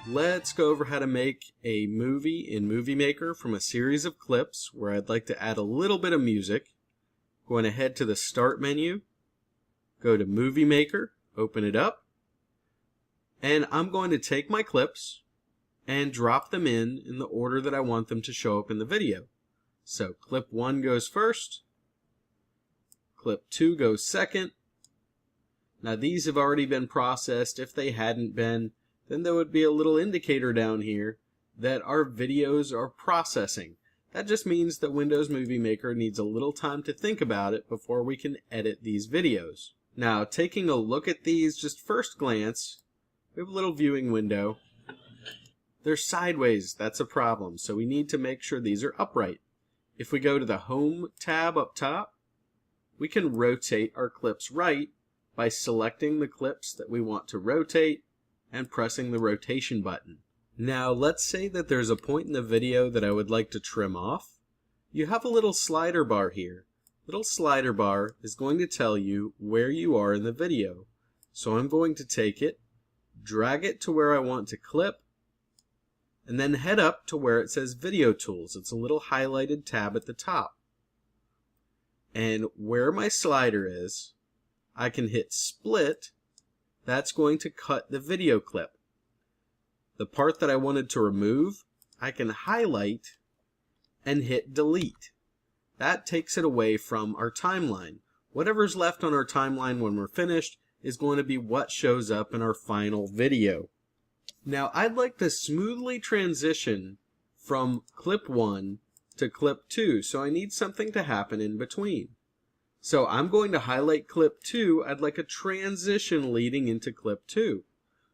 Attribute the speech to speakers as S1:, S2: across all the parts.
S1: let's go over how to make a movie in Movie Maker from a series of clips where I'd like to add a little bit of music. Going to head to the Start menu, go to Movie Maker, open it up, and I'm going to take my clips and drop them in the order that I want them to show up in the video. So clip 1 goes first, clip 2 goes second. Now these have already been processed. If they hadn't been, then there would be a little indicator down here that our videos are processing. That just means that Windows Movie Maker needs a little time to think about it before we can edit these videos. Now, taking a look at these, just first glance, we have a little viewing window. They're sideways, that's a problem, so we need to make sure these are upright. If we go to the Home tab up top, we can rotate our clips right by selecting the clips that we want to rotate and pressing the rotation button. Now let's say that there's a point in the video that I would like to trim off. You have a little slider bar here. Little slider bar is going to tell you where you are in the video. So I'm going to take it, drag it to where I want to clip, and then head up to where it says Video Tools. It's a little highlighted tab at the top. And where my slider is, I can hit split. That's going to cut the video clip. The part that I wanted to remove, I can highlight and hit delete. That takes it away from our timeline. Whatever's left on our timeline when we're finished is going to be what shows up in our final video. Now I'd like to smoothly transition from clip 1 to clip 2, so I need something to happen in between. So I'm going to highlight clip 2. I'd like a transition leading into clip 2.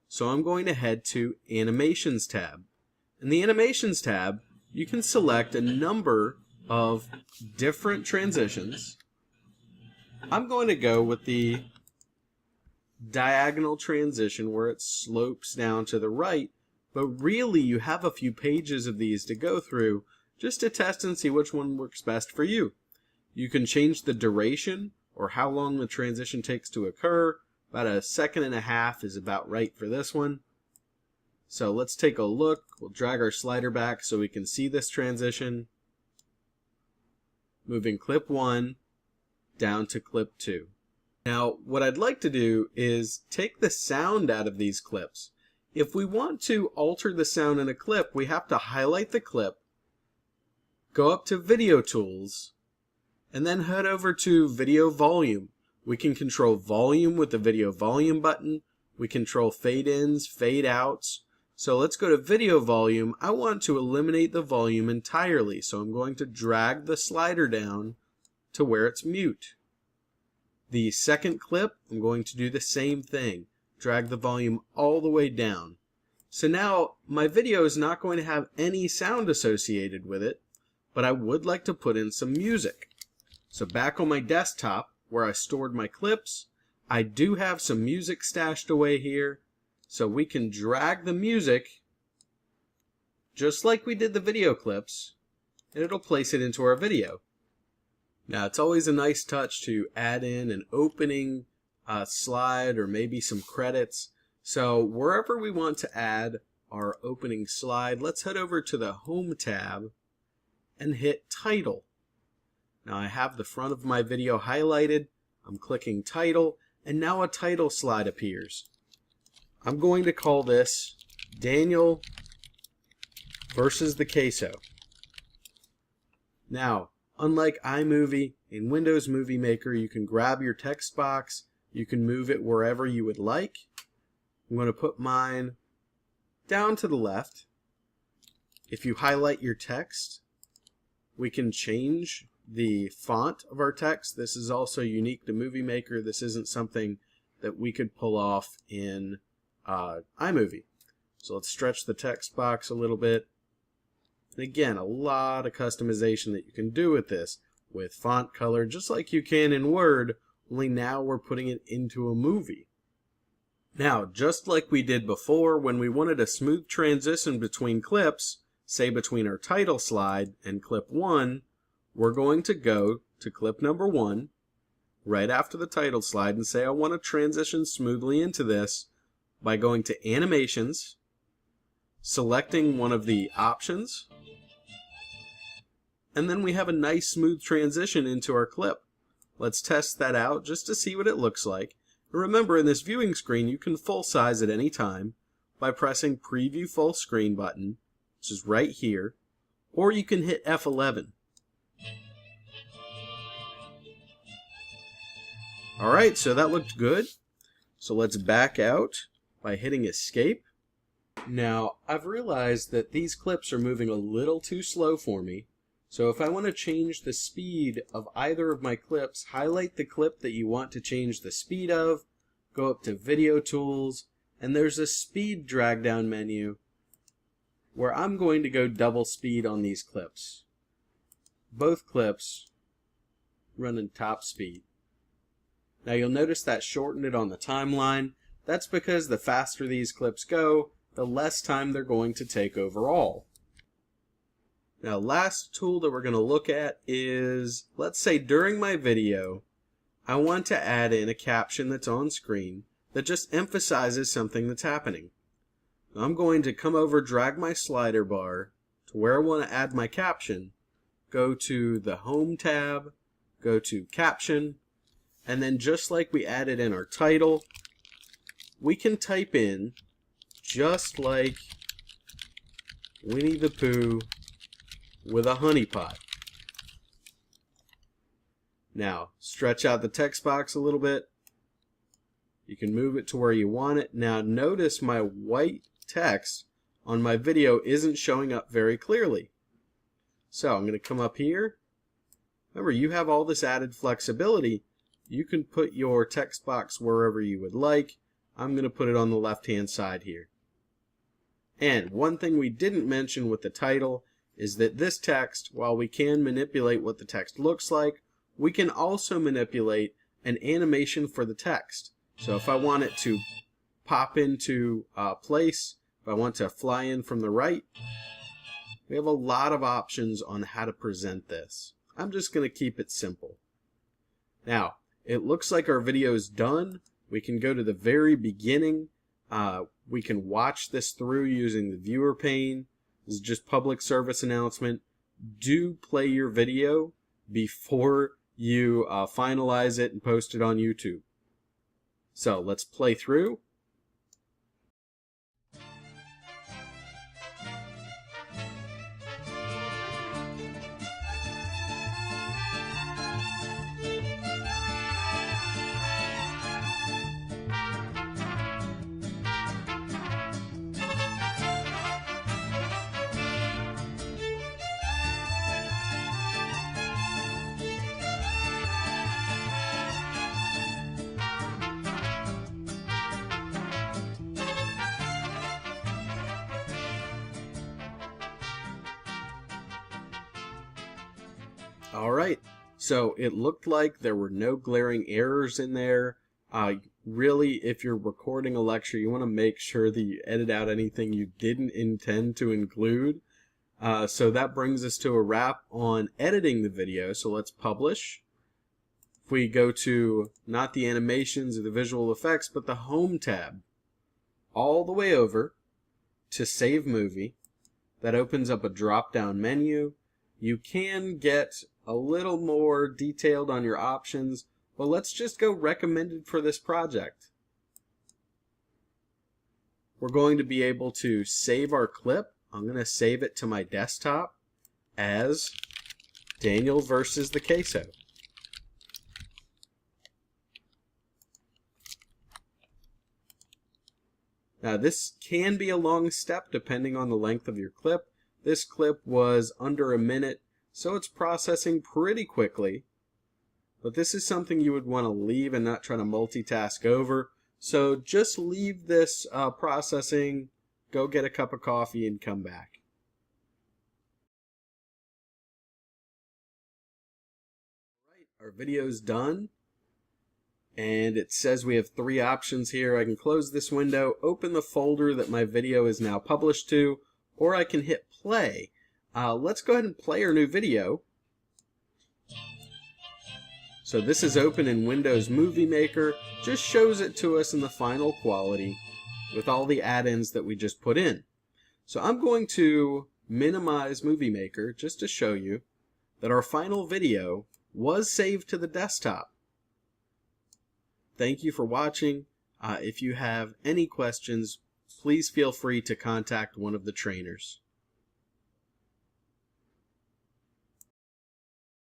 S1: So I'm going to head to Animations tab. In the Animations tab, you can select a number of different transitions. I'm going to go with the diagonal transition where it slopes down to the right, but really you have a few pages of these to go through just to test and see which one works best for you. You can change the duration or how long the transition takes to occur. About 1.5 seconds is about right for this one. So let's take a look. We'll drag our slider back so we can see this transition. Moving clip 1 down to clip 2. Now what I'd like to do is take the sound out of these clips. If we want to alter the sound in a clip, we have to highlight the clip, go up to Video Tools, and then head over to Video Volume. We can control volume with the Video Volume button. We control fade ins, fade outs. So let's go to Video Volume. I want to eliminate the volume entirely, so I'm going to drag the slider down to where it's mute. The second clip, I'm going to do the same thing. Drag the volume all the way down. So now my video is not going to have any sound associated with it, but I would like to put in some music. So back on my desktop where I stored my clips, I do have some music stashed away here, so we can drag the music just like we did the video clips, and it'll place it into our video. Now it's always a nice touch to add in an opening slide or maybe some credits. So wherever we want to add our opening slide, let's head over to the Home tab and hit Title. Now I have the front of my video highlighted. I'm clicking Title, and now a title slide appears. I'm going to call this Daniel versus the Queso. Now, unlike iMovie, in Windows Movie Maker, you can grab your text box, you can move it wherever you would like. I'm going to put mine down to the left. If you highlight your text, we can change the font of our text. This is also unique to Movie Maker. This isn't something that we could pull off in iMovie. So let's stretch the text box a little bit. And again, a lot of customization that you can do with this, with font color, just like you can in Word, only now we're putting it into a movie. Now, just like we did before, when we wanted a smooth transition between clips, say between our title slide and clip 1, we're going to go to clip number 1, right after the title slide, and say I want to transition smoothly into this by going to Animations, selecting one of the options, and then we have a nice smooth transition into our clip. Let's test that out just to see what it looks like. And remember, in this viewing screen, you can full size at any time by pressing Preview Fullscreen button, which is right here, or you can hit F11. Alright, so that looked good. So let's back out by hitting Escape. Now, I've realized that these clips are moving a little too slow for me. So if I want to change the speed of either of my clips, highlight the clip that you want to change the speed of, go up to Video Tools, and there's a speed drag down menu where I'm going to go double speed on these clips. Both clips running top speed. Now you'll notice that shortened it on the timeline. That's because the faster these clips go, the less time they're going to take overall. Now, last tool that we're going to look at is, let's say during my video, I want to add in a caption that's on screen that just emphasizes something that's happening. I'm going to come over, drag my slider bar to where I want to add my caption, go to the Home tab, go to Caption, and then just like we added in our title, we can type in, just like Winnie the Pooh with a honey pot. Now, stretch out the text box a little bit. You can move it to where you want it. Now, notice my white text on my video isn't showing up very clearly. So, I'm going to come up here. Remember, you have all this added flexibility. You can put your text box wherever you would like. I'm going to put it on the left-hand side here. And one thing we didn't mention with the title is that this text, while we can manipulate what the text looks like, we can also manipulate an animation for the text. So if I want it to pop into place, if I want to fly in from the right, we have a lot of options on how to present this. I'm just going to keep it simple. Now, it looks like our video is done. We can go to the very beginning. We can watch this through using the viewer pane. This is just public service announcement. Do play your video before you finalize it and post it on YouTube. So let's play through. Alright, so it looked like there were no glaring errors in there. Really, if you're recording a lecture, you want to make sure that you edit out anything you didn't intend to include. So that brings us to a wrap on editing the video. So let's publish. If we go to not the animations or the visual effects, but the Home tab, all the way over to Save Movie, that opens up a drop-down menu. You can get a little more detailed on your options, but let's just go recommended for this project. We're going to be able to save our clip. I'm going to save it to my desktop as Daniel versus the Queso. Now this can be a long step depending on the length of your clip. This clip was under a minute, so it's processing pretty quickly. But this is something you would want to leave and not try to multitask over. So just leave this processing, go get a cup of coffee, and come back. Alright, our video's done. And it says we have 3 options here. I can close this window, open the folder that my video is now published to, or I can hit play. Let's go ahead and play our new video. So this is open in Windows Movie Maker, just shows it to us in the final quality with all the add-ins that we just put in. So I'm going to minimize Movie Maker just to show you that our final video was saved to the desktop. Thank you for watching. If you have any questions, please feel free to contact one of the trainers.